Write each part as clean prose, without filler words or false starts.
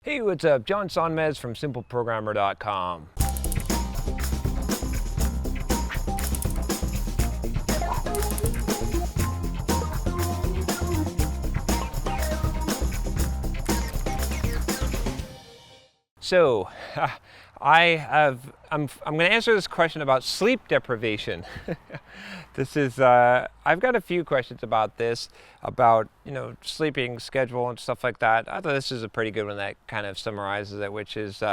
Hey, what's up? John Sonmez from simpleprogrammer.com. So, I'm going to answer this question about sleep deprivation. I've got a few questions about this, about, sleeping schedule and stuff like that. I thought this is a pretty good one that kind of summarizes it, which is,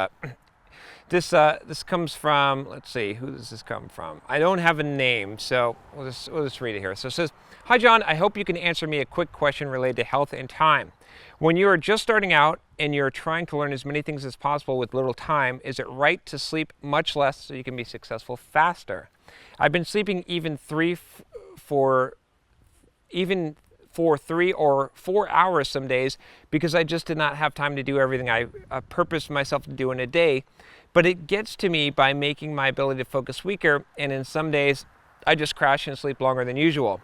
this comes from, let's see, who does this come from? I don't have a name, so we'll just read it here. So it says, "Hi John, I hope you can answer me a quick question related to health and time. When you are just starting out and you're trying to learn as many things as possible with little time, is it right to sleep much less so you can be successful faster? I've been sleeping even for 3 or 4 hours some days because I just did not have time to do everything I purposed myself to do in a day. But it gets to me by making my ability to focus weaker, and in some days I just crash and sleep longer than usual.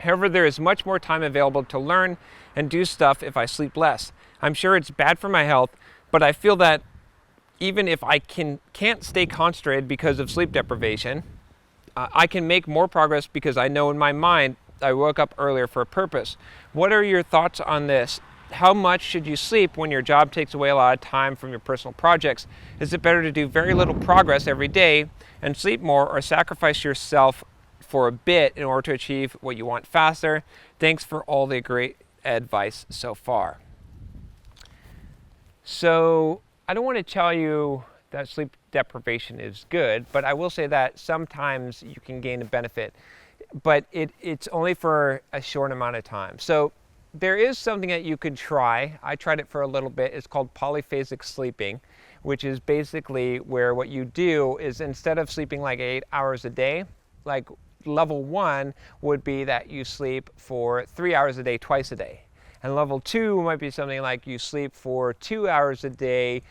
However, there is much more time available to learn and do stuff if I sleep less. I'm sure it's bad for my health, but I feel that even if I can't stay concentrated because of sleep deprivation, I can make more progress because I know in my mind I woke up earlier for a purpose. What are your thoughts on this? How much should you sleep when your job takes away a lot of time from your personal projects? Is it better to do very little progress every day and sleep more, or sacrifice yourself for a bit in order to achieve what you want faster? Thanks for all the great advice so far." So I don't want to tell you that sleep deprivation is good, but I will say that sometimes you can gain a benefit, but it's only for a short amount of time. So there is something that you could try. I tried it for a little bit. It's called polyphasic sleeping, which is basically where what you do is, instead of sleeping like 8 hours a day, like level 1 would be that you sleep for 3 hours a day, twice a day. And level 2 might be something like you sleep for 2 hours a day,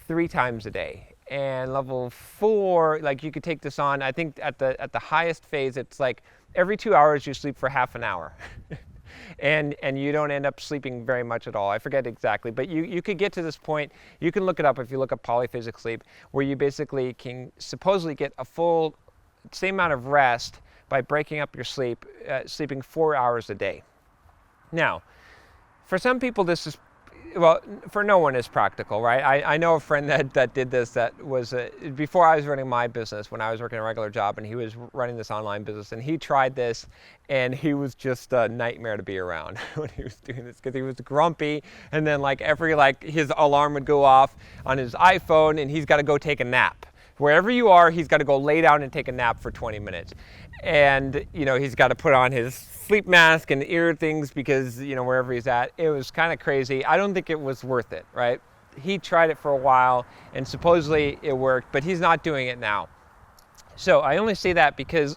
3 times a day. And level 4, like you could take this on, I think at the highest phase, it's like every 2 hours you sleep for half an hour. And you don't end up sleeping very much at all. I forget exactly, but you could get to this point. You can look it up if you look up polyphasic sleep, where you basically can supposedly get a full same amount of rest by breaking up your sleep, sleeping 4 hours a day. Now, for some people this is, well, for no one is practical, right? I know a friend that did this, that was, before I was running my business, when I was working a regular job, and he was running this online business, and he tried this, and he was just a nightmare to be around when he was doing this, because he was grumpy, and then his alarm would go off on his iPhone, and he's got to go take a nap. Wherever you are, he's got to go lay down and take a nap for 20 minutes. And, he's got to put on his sleep mask and ear things because, wherever he's at, it was kind of crazy. I don't think it was worth it, right? He tried it for a while and supposedly it worked, but he's not doing it now. So I only say that because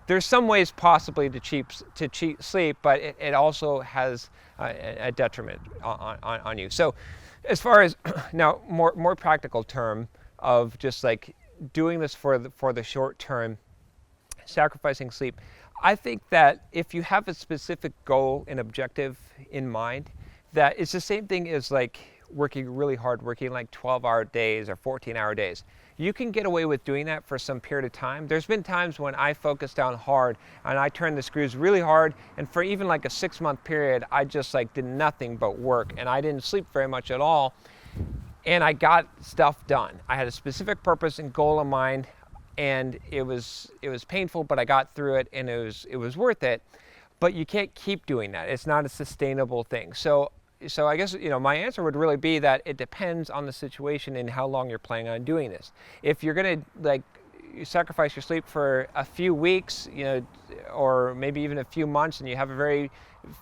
there's some ways possibly to cheat sleep, but it also has a detriment on you. So as far as now, more practical term of just like doing this for the short term, sacrificing sleep, I think that if you have a specific goal and objective in mind, that it's the same thing as like working really hard, working like 12-hour days or 14-hour days. You can get away with doing that for some period of time. There's been times when I focused down hard and I turned the screws really hard, and for even like a 6-month period, I just like did nothing but work, and I didn't sleep very much at all. And I got stuff done. I had a specific purpose and goal in mind, and it was painful, but I got through it, and it was worth it. But you can't keep doing that. It's not a sustainable thing. So I guess my answer would really be that it depends on the situation and how long you're planning on doing this. If you're gonna you sacrifice your sleep for a few weeks, or maybe even a few months, and you have a very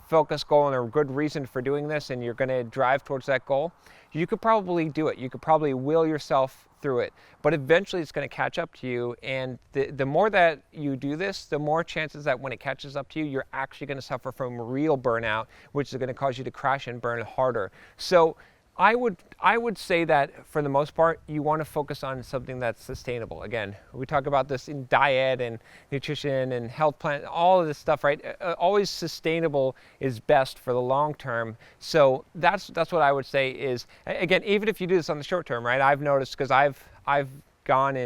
focused goal and a good reason for doing this, and you're going to drive towards that goal, you could probably do it. You could probably will yourself through it, but eventually it's going to catch up to you. And the more that you do this, the more chances that when it catches up to you, you're actually going to suffer from real burnout, which is going to cause you to crash and burn harder. So I would say that for the most part, you want to focus on something that's sustainable. Again, we talk about this in diet and nutrition and health plan, all of this stuff, right? Always sustainable is best for the long term. So that's what I would say is, again, even if you do this on the short term, right? I've noticed, because I've gone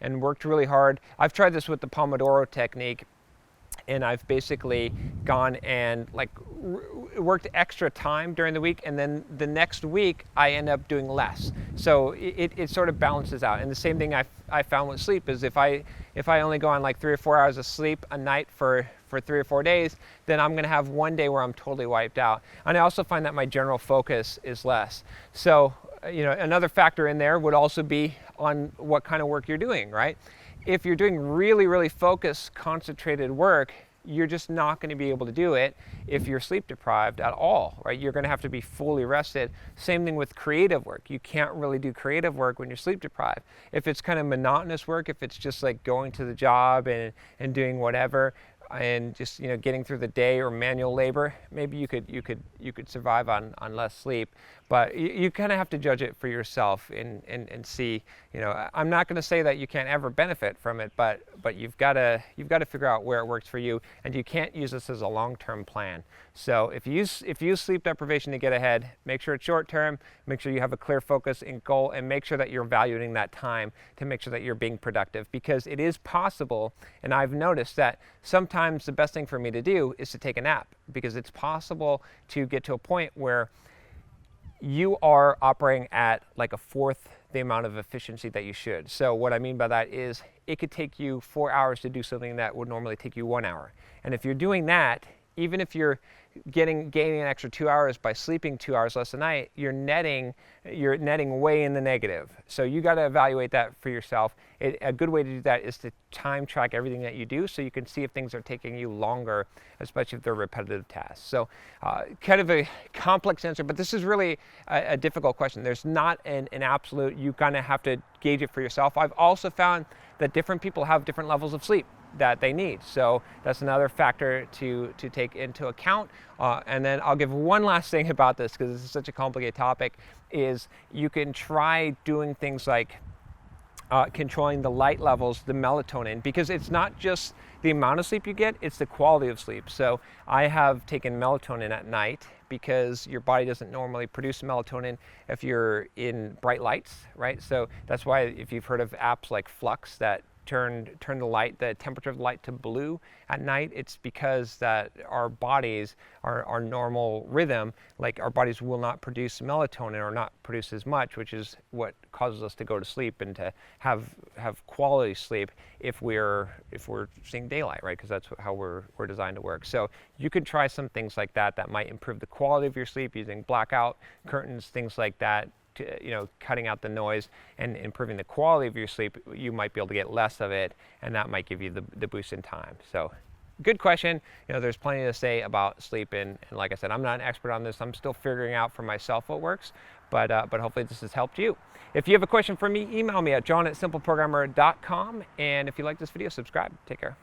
and worked really hard. I've tried this with the Pomodoro technique, and I've basically gone and like worked extra time during the week, and then the next week I end up doing less. So it sort of balances out. And the same thing I found with sleep is if I only go on like 3 or 4 hours of sleep a night for 3 or 4 days, then I'm going to have one day where I'm totally wiped out. And I also find that my general focus is less. So another factor in there would also be on what kind of work you're doing, right? If you're doing really, really focused, concentrated work, you're just not going to be able to do it if you're sleep deprived at all, right? You're going to have to be fully rested. Same thing with creative work. You can't really do creative work when you're sleep deprived. If it's kind of monotonous work, if it's just like going to the job and doing whatever, and just getting through the day, or manual labor, maybe you could survive on less sleep. But you kind of have to judge it for yourself and see. I'm not going to say that you can't ever benefit from it, but you've got to figure out where it works for you, and you can't use this as a long-term plan. So if you use sleep deprivation to get ahead, make sure it's short-term, make sure you have a clear focus and goal, and make sure that you're valuing that time to make sure that you're being productive, because it is possible. And I've noticed that sometimes the best thing for me to do is to take a nap, because it's possible to get to a point where you are operating at like a fourth the amount of efficiency that you should. So what I mean by that is it could take you 4 hours to do something that would normally take you 1 hour. And if you're doing that, even if you're gaining an extra 2 hours by sleeping 2 hours less a night, you're netting way in the negative. So you got to evaluate that for yourself. A good way to do that is to time track everything that you do, so you can see if things are taking you longer, especially if they're repetitive tasks. So kind of a complex answer, but this is really a difficult question. There's not an absolute. You kind of have to gauge it for yourself. I've also found that different people have different levels of sleep that they need. So that's another factor to take into account. And then I'll give one last thing about this, because this is such a complicated topic, is you can try doing things like controlling the light levels, the melatonin, because it's not just the amount of sleep you get, it's the quality of sleep. So I have taken melatonin at night, because your body doesn't normally produce melatonin if you're in bright lights, right? So that's why, if you've heard of apps like Flux that turn the temperature of the light to blue at night, it's because that our bodies, our normal rhythm, like our bodies will not produce melatonin, or not produce as much, which is what causes us to go to sleep and to have quality sleep if we're seeing daylight, right? Because that's how we're designed to work. So you could try some things like that might improve the quality of your sleep, using blackout curtains, things like that. Cutting out the noise and improving the quality of your sleep. You might be able to get less of it, and that might give you the boost in time. So good question. There's plenty to say about sleep, and like I said, I'm not an expert on this. I'm still figuring out for myself what works, but hopefully this has helped you. If you have a question for me, email me at john@simpleprogrammer.com, and if you like this video, subscribe. Take care.